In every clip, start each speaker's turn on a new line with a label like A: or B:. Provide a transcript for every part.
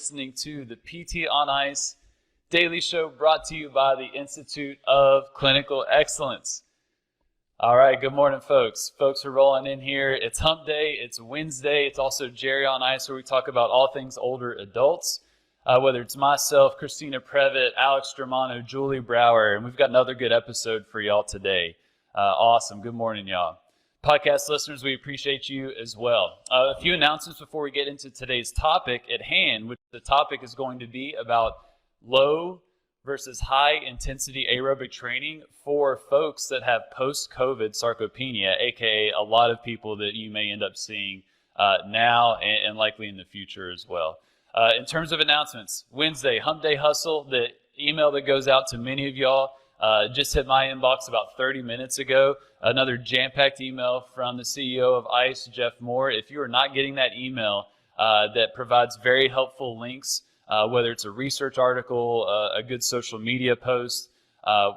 A: listening to the PT on Ice Daily Show brought to you by the Institute of Clinical Excellence. All right, good morning, folks. Folks are rolling in here. It's hump day. It's Wednesday. It's also Jerry on Ice, where we talk about all things older adults, whether it's myself, Christina Previtt, Alex Germano, Julie Brower, and we've got another good episode for y'all today. Awesome. Good morning, y'all. Podcast listeners, we appreciate you as well. A few announcements before we get into today's topic at hand, which the topic is going to be about low versus high intensity aerobic training for folks that have post-COVID sarcopenia, aka a lot of people that you may end up seeing now and likely in the future as well. In terms of announcements, Wednesday, Hump Day Hustle, the email that goes out to many of y'all just hit my inbox about 30 minutes ago. Another jam-packed email from the CEO of ICE, Jeff Moore. If you are not getting that email that provides very helpful links, whether it's a research article, a good social media post,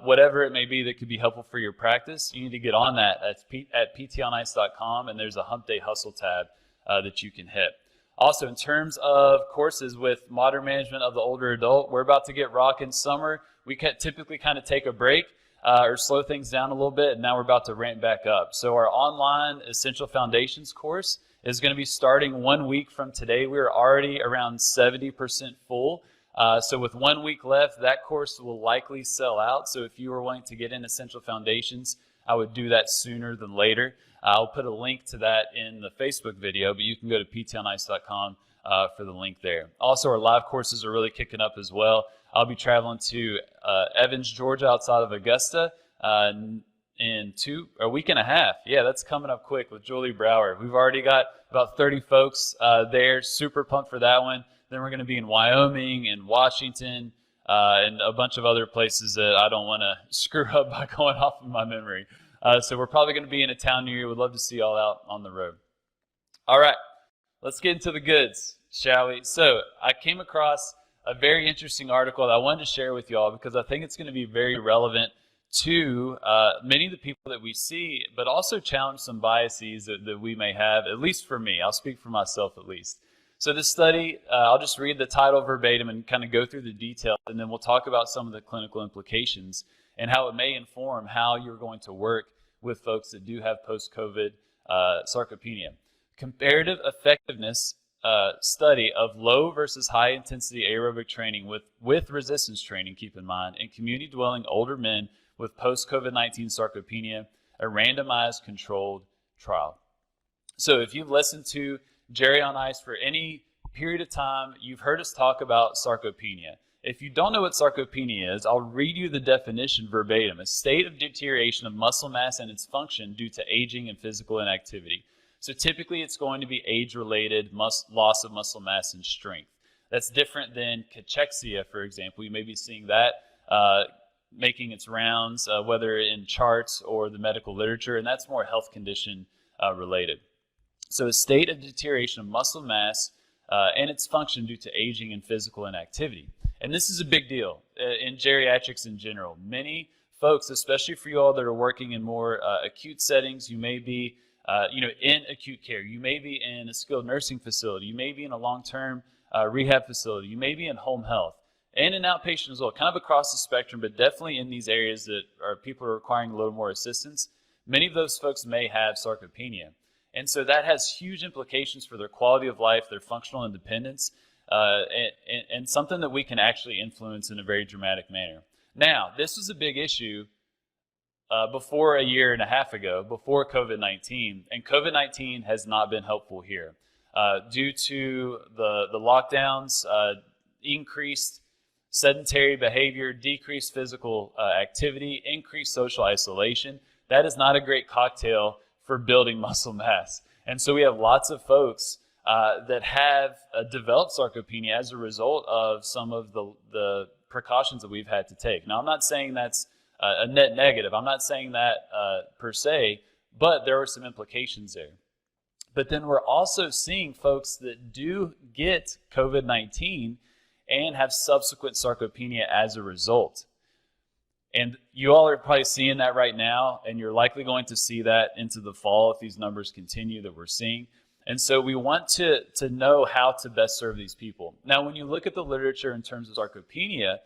A: whatever it may be that could be helpful for your practice, you need to get on that at ptonice.com, and there's a Hump Day Hustle tab that you can hit. Also, in terms of courses with modern management of the older adult, we're about to get rocking summer. We typically kind of take a break or slow things down a little bit, and now we're about to ramp back up. So our online Essential Foundations course is going to be starting 1 week from today. We're already around 70% full. So with 1 week left, that course will likely sell out. So if you were wanting to get in Essential Foundations, I would do that sooner than later. I'll put a link to that in the Facebook video, but you can go to ptonice.com for the link there. Also, our live courses are really kicking up as well. I'll be traveling to Evans, Georgia, outside of Augusta in a week and a half. Yeah, that's coming up quick with Julie Brower. We've already got about 30 folks there. Super pumped for that one. Then we're going to be in Wyoming and Washington and a bunch of other places that I don't want to screw up by going off of my memory. So we're probably going to be in a town near you. We'd love to see y'all out on the road. All right, let's get into the goods, shall we? So I came across a very interesting article that I wanted to share with y'all because I think it's going to be very relevant to many of the people that we see, but also challenge some biases that we may have, at least for me. I'll speak for myself at least. So this study, I'll just read the title verbatim and kind of go through the details, and then we'll talk about some of the clinical implications and how it may inform how you're going to work with folks that do have post-COVID sarcopenia. Comparative effectiveness study of low versus high intensity aerobic training with resistance training, keep in mind, in community dwelling older men with post-COVID-19 sarcopenia, a randomized controlled trial. So if you've listened to Jerry on Ice for any period of time, you've heard us talk about sarcopenia. If you don't know what sarcopenia is, I'll read you the definition verbatim: a state of deterioration of muscle mass and its function due to aging and physical inactivity. So typically it's going to be age-related loss of muscle mass and strength. That's different than cachexia, for example. You may be seeing that making its rounds, whether in charts or the medical literature, and that's more health condition related. So a state of deterioration of muscle mass and its function due to aging and physical inactivity. And this is a big deal in geriatrics in general. Many folks, especially for you all that are working in more acute settings, you may be in acute care. You may be in a skilled nursing facility. You may be in a long-term rehab facility. You may be in home health and in outpatient as well, kind of across the spectrum, but definitely in these areas that people are requiring a little more assistance. Many of those folks may have sarcopenia. And so that has huge implications for their quality of life, their functional independence, and something that we can actually influence in a very dramatic manner. Now, this was a big issue before a year and a half ago, before COVID-19, and COVID-19 has not been helpful here. Due to the lockdowns, increased sedentary behavior, decreased physical activity, increased social isolation, that is not a great cocktail for building muscle mass. And so we have lots of folks that have developed sarcopenia as a result of some of the precautions that we've had to take. Now, I'm not saying that's a net negative. I'm not saying that per se, but there are some implications there. But then we're also seeing folks that do get COVID-19 and have subsequent sarcopenia as a result. And you all are probably seeing that right now, and you're likely going to see that into the fall if these numbers continue that we're seeing. And so we want to know how to best serve these people. Now, when you look at the literature in terms of sarcopenia,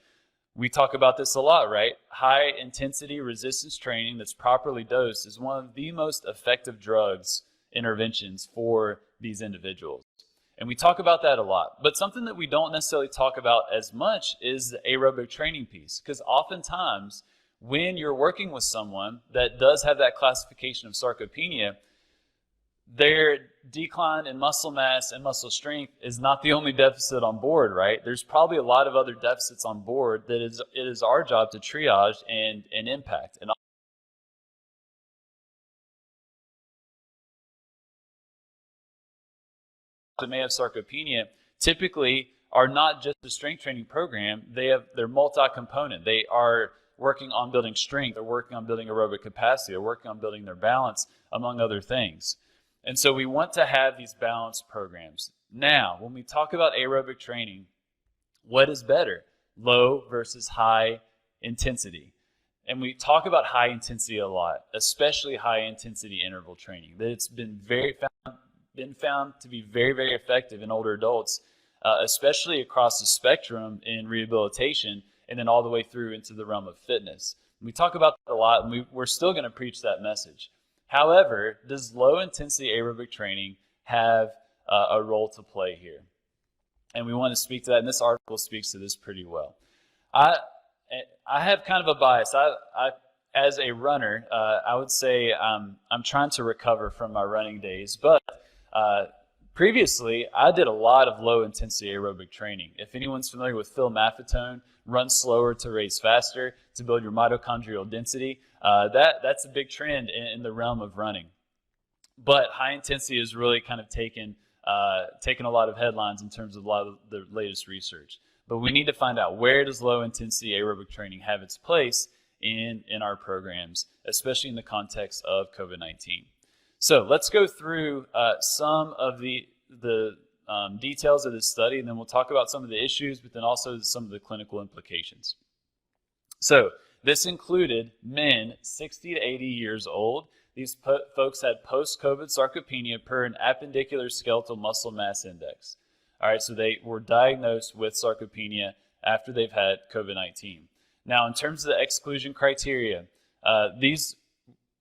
A: we talk about this a lot, right? High intensity resistance training that's properly dosed is one of the most effective drugs interventions for these individuals. And we talk about that a lot. But something that we don't necessarily talk about as much is the aerobic training piece. Because oftentimes, when you're working with someone that does have that classification of sarcopenia, their decline in muscle mass and muscle strength is not the only deficit on board, right? There's probably a lot of other deficits on board that it is our job to triage and impact. And that may have sarcopenia typically are not just a strength training program. They're multi-component. They are working on building strength, they're working on building aerobic capacity, they're working on building their balance, among other things. And so we want to have these balanced programs. Now, when we talk about aerobic training, what is better? Low versus high intensity. And we talk about high intensity a lot, especially high intensity interval training. That it's been found to be very, very effective in older adults, especially across the spectrum in rehabilitation, and then all the way through into the realm of fitness. We talk about that a lot, and we're still going to preach that message. However, does low-intensity aerobic training have a role to play here? And we want to speak to that, and this article speaks to this pretty well. I have kind of a bias. As a runner, I would say I'm trying to recover from my running days, but previously, I did a lot of low-intensity aerobic training. If anyone's familiar with phylmaffetone, run slower to raise faster, to build your mitochondrial density, that's a big trend in the realm of running. But high intensity has really kind of taken a lot of headlines in terms of a lot of the latest research. But we need to find out, where does low-intensity aerobic training have its place in our programs, especially in the context of COVID-19. So let's go through some of the details of this study, and then we'll talk about some of the issues, but then also some of the clinical implications. So this included men 60 to 80 years old. These folks had post-COVID sarcopenia per an appendicular skeletal muscle mass index. All right, so they were diagnosed with sarcopenia after they've had COVID-19. Now, in terms of the exclusion criteria, these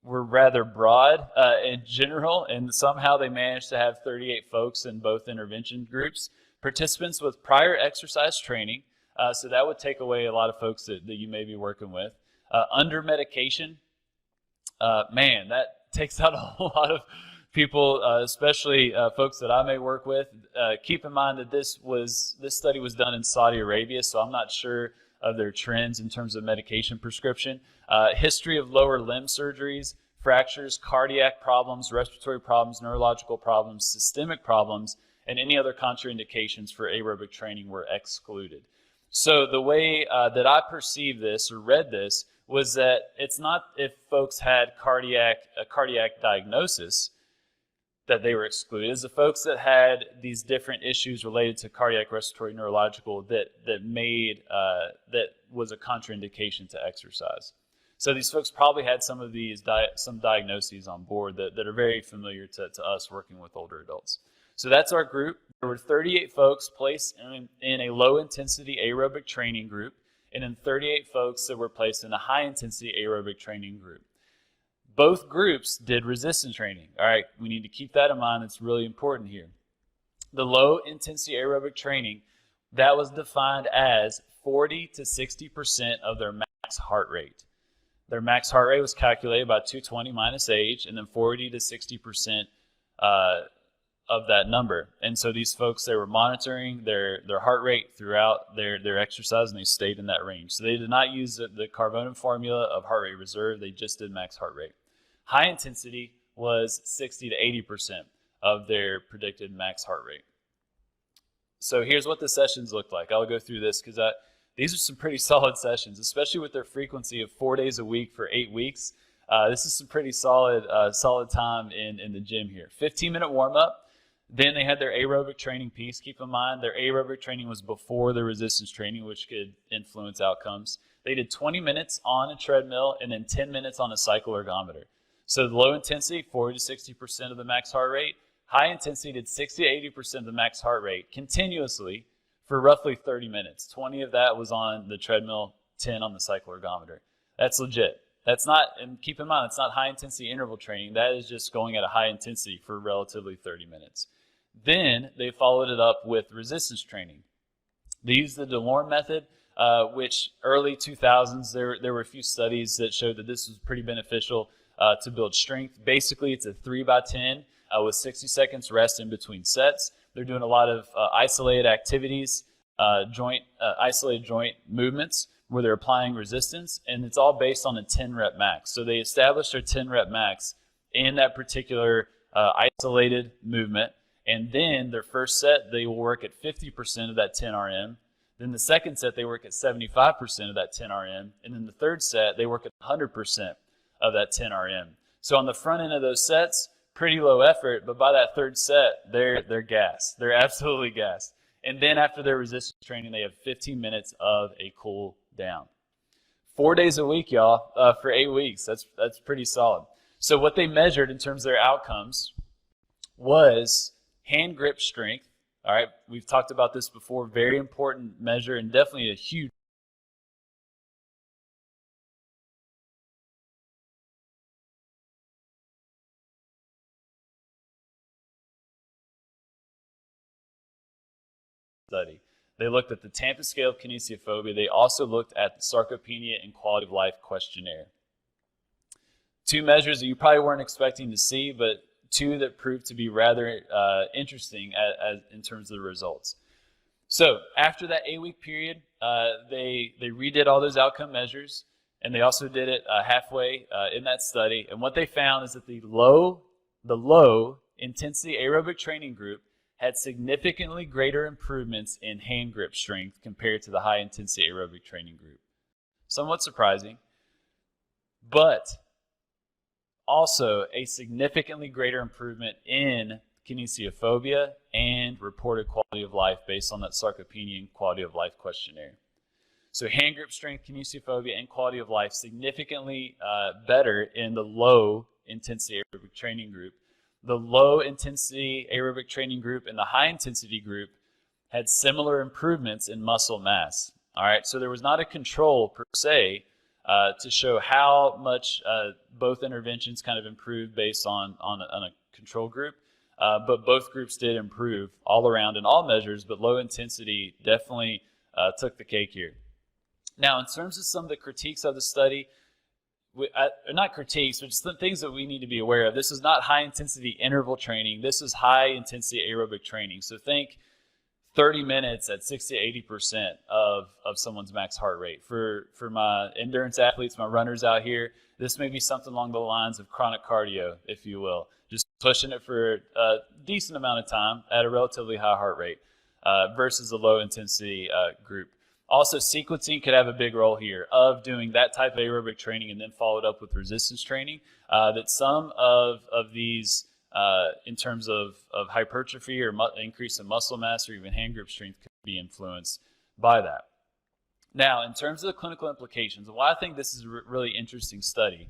A: were rather broad in general, and somehow they managed to have 38 folks in both intervention groups. Participants with prior exercise training, so that would take away a lot of folks that you may be working with. Under medication, man, that takes out a whole lot of people, especially folks that I may work with. Keep in mind that this study was done in Saudi Arabia, so I'm not sure of their trends in terms of medication prescription. History of lower limb surgeries, fractures, cardiac problems, respiratory problems, neurological problems, systemic problems, and any other contraindications for aerobic training were excluded. So the way that I perceived this or read this was that it's not if folks had a cardiac diagnosis that they were excluded. It's the folks that had these different issues related to cardiac, respiratory, neurological that was a contraindication to exercise. So these folks probably had some of these some diagnoses on board that are very familiar to us working with older adults. So that's our group. There were 38 folks placed in a low-intensity aerobic training group, and then 38 folks that were placed in a high-intensity aerobic training group. Both groups did resistance training. All right, we need to keep that in mind. It's really important here. The low-intensity aerobic training, that was defined as 40 to 60% of their max heart rate. Their max heart rate was calculated by 220 minus age, and then 40 to 60% of that number. And so these folks, they were monitoring their heart rate throughout their exercise, and they stayed in that range. So they did not use the Carbonin formula of heart rate reserve. They just did max heart rate. High intensity was 60 to 80% of their predicted max heart rate. So here's what the sessions looked like. I'll go through this because these are some pretty solid sessions, especially with their frequency of 4 days a week for 8 weeks. This is some pretty solid time in the gym here. 15-minute warm-up. Then they had their aerobic training piece. Keep in mind, their aerobic training was before the resistance training, which could influence outcomes. They did 20 minutes on a treadmill and then 10 minutes on a cycle ergometer. So the low intensity, 40 to 60% of the max heart rate. high intensity did 60 to 80% of the max heart rate continuously for roughly 30 minutes. 20 of that was on the treadmill, 10 on the cycle ergometer. That's legit. That's not, and keep in mind, it's not high intensity interval training. That is just going at a high intensity for relatively 30 minutes. Then they followed it up with resistance training. They used the DeLorme method, which early 2000s, there were a few studies that showed that this was pretty beneficial to build strength. Basically, it's a 3x10 with 60 seconds rest in between sets. They're doing a lot of isolated activities, isolated joint movements where they're applying resistance, and it's all based on a 10 rep max. So they established their 10 rep max in that particular isolated movement, and then their first set, they will work at 50% of that 10 RM. Then the second set, they work at 75% of that 10 RM. And then the third set, they work at 100% of that 10 RM. So on the front end of those sets, pretty low effort, but by that third set, they're gassed. They're absolutely gassed. And then after their resistance training, they have 15 minutes of a cool down. 4 days a week, y'all, for 8 weeks. That's pretty solid. So what they measured in terms of their outcomes was hand grip strength. All right, we've talked about this before. Very important measure and definitely a huge study. They looked at the Tampa scale of kinesiophobia. They also looked at the Sarcopenia and quality of life questionnaire. Two measures that you probably weren't expecting to see, but two that proved to be rather interesting in terms of the results. So after that 8-week period, they redid all those outcome measures, and they also did it halfway in that study. And what they found is that the low intensity aerobic training group had significantly greater improvements in hand grip strength compared to the high intensity aerobic training group. Somewhat surprising, but also a significantly greater improvement in kinesiophobia and reported quality of life based on that Sarcopenia and quality of life questionnaire. So hand grip strength, kinesiophobia, and quality of life significantly better in the low intensity aerobic training group. The low intensity aerobic training group and the high intensity group had similar improvements in muscle mass. All right, so there was not a control per se to show how much both interventions kind of improved based on a control group, but both groups did improve all around in all measures, but low intensity definitely took the cake here. Now, in terms of some of the critiques of the study, not critiques, but just the things that we need to be aware of. This is not high intensity interval training. This is high intensity aerobic training. So think 30 minutes at 60 to 80% of someone's max heart rate. For my endurance athletes, my runners out here, this may be something along the lines of chronic cardio, if you will. Just pushing it for a decent amount of time at a relatively high heart rate versus a low intensity group. Also, sequencing could have a big role here of doing that type of aerobic training and then followed up with resistance training. That some of these, in terms of hypertrophy or increase in muscle mass or even hand grip strength, could be influenced by that. Now, in terms of the clinical implications, why I think this is a really interesting study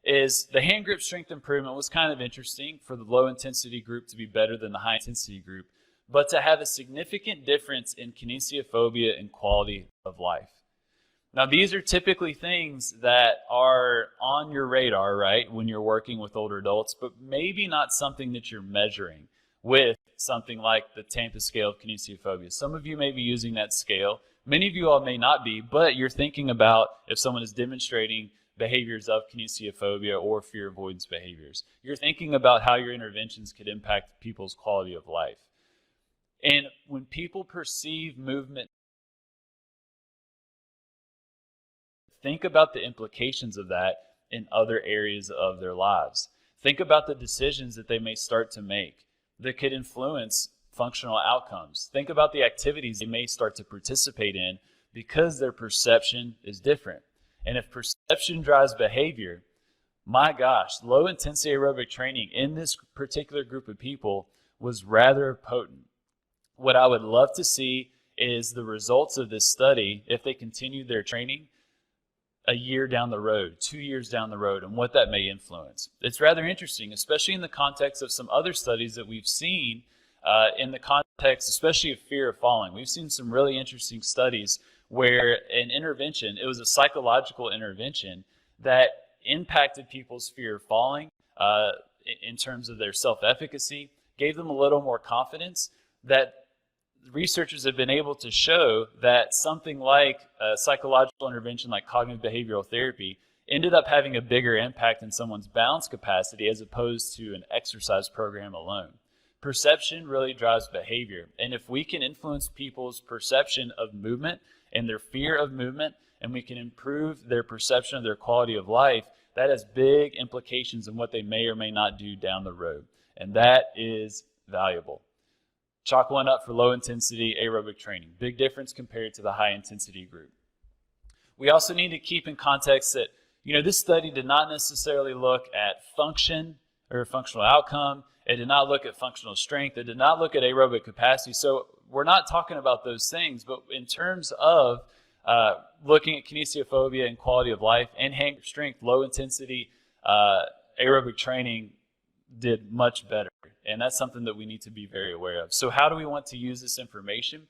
A: is the hand grip strength improvement was kind of interesting for the low intensity group to be better than the high intensity group, but to have a significant difference in kinesiophobia and quality of life. Now, these are typically things that are on your radar, right, when you're working with older adults, but maybe not something that you're measuring with something like the Tampa scale of kinesiophobia. Some of you may be using that scale. Many of you all may not be, but you're thinking about if someone is demonstrating behaviors of kinesiophobia or fear avoidance behaviors. You're thinking about how your interventions could impact people's quality of life. And when people perceive movement, think about the implications of that in other areas of their lives. Think about the decisions that they may start to make that could influence functional outcomes. Think about the activities they may start to participate in because their perception is different. And if perception drives behavior, my gosh, low intensity aerobic training in this particular group of people was rather potent. What I would love to see is the results of this study, if they continue their training, a year down the road, 2 years down the road, and what that may influence. It's rather interesting, especially in the context of some other studies that we've seen in the context, especially of fear of falling. We've seen some really interesting studies where an intervention, it was a psychological intervention that impacted people's fear of falling in terms of their self-efficacy, gave them a little more confidence, that researchers have been able to show that something like a psychological intervention like cognitive behavioral therapy ended up having a bigger impact in someone's balance capacity as opposed to an exercise program alone. Perception really drives behavior, and if we can influence people's perception of movement and their fear of movement, and we can improve their perception of their quality of life, that has big implications in what they may or may not do down the road, and that is valuable. Chalk one up for low-intensity aerobic training. Big difference compared to the high-intensity group. We also need to keep in context that, this study did not necessarily look at function or functional outcome. It did not look at functional strength. It did not look at aerobic capacity. So we're not talking about those things. But in terms of looking at kinesiophobia and quality of life and hand strength, low-intensity aerobic training did much better. And that's something that we need to be very aware of. So how do we want to use this information?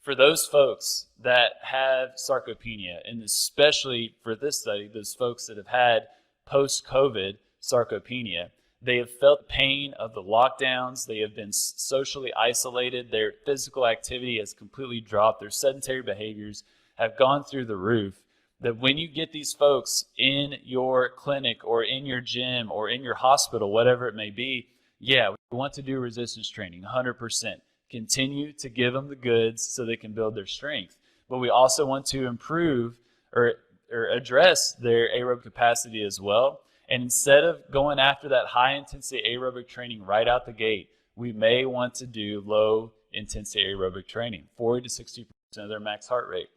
A: For those folks that have sarcopenia, and especially for this study, those folks that have had post-COVID sarcopenia, they have felt pain of the lockdowns. They have been socially isolated. Their physical activity has completely dropped. Their sedentary behaviors have gone through the roof. That when you get these folks in your clinic or in your gym or in your hospital, whatever it may be, yeah, we want to do resistance training, 100%. Continue to give them the goods so they can build their strength. But we also want to improve or address their aerobic capacity as well. And instead of going after that high-intensity aerobic training right out the gate, we may want to do low-intensity aerobic training, 40 to 60% of their max heart rate.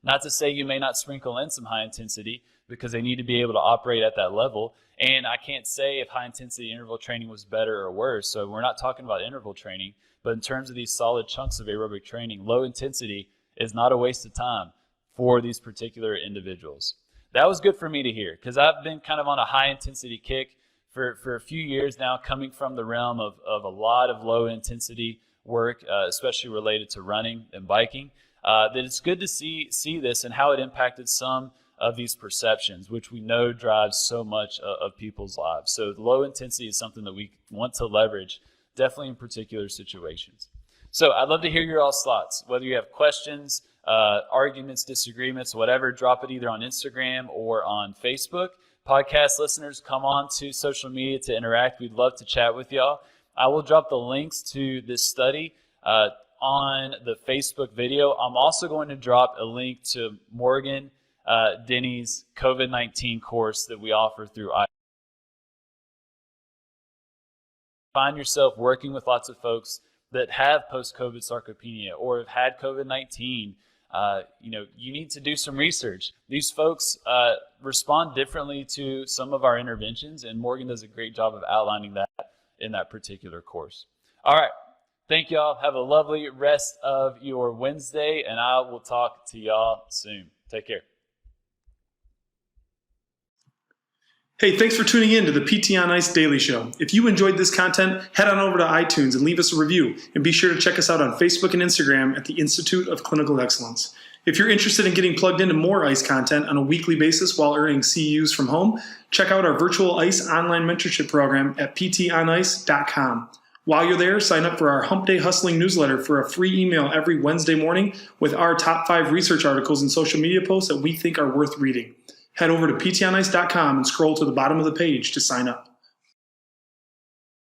A: Not to say you may not sprinkle in some high intensity, because they need to be able to operate at that level. And I can't say if high intensity interval training was better or worse. So we're not talking about interval training, but in terms of these solid chunks of aerobic training, low intensity is not a waste of time for these particular individuals. That was good for me to hear, because I've been kind of on a high intensity kick for a few years now, coming from the realm of a lot of low intensity work, especially related to running and biking. That it's good to see this and how it impacted some of these perceptions, which we know drives so much of people's lives. So low intensity is something that we want to leverage, definitely in particular situations. So I'd love to hear your all's thoughts. Whether you have questions, arguments, disagreements, whatever, drop it either on Instagram or on Facebook. Podcast listeners, come on to social media to interact. We'd love to chat with y'all. I will drop the links to this study on the Facebook video. I'm also going to drop a link to Morgan Denny's COVID-19 course that we offer through I. Find yourself working with lots of folks that have post-COVID sarcopenia or have had COVID-19. You need to do some research. These folks respond differently to some of our interventions, and Morgan does a great job of outlining that in that particular course. All right. Thank y'all. Have a lovely rest of your Wednesday, and I will talk to y'all soon. Take care.
B: Hey, thanks for tuning in to the PT on Ice Daily Show. If you enjoyed this content, head on over to iTunes and leave us a review. And be sure to check us out on Facebook and Instagram at the Institute of Clinical Excellence. If you're interested in getting plugged into more ICE content on a weekly basis while earning CEUs from home, check out our virtual ICE online mentorship program at ptonice.com. While you're there, sign up for our Hump Day Hustling newsletter for a free email every Wednesday morning with our top 5 research articles and social media posts that we think are worth reading. Head over to ptonice.com and scroll to the bottom of the page to sign up.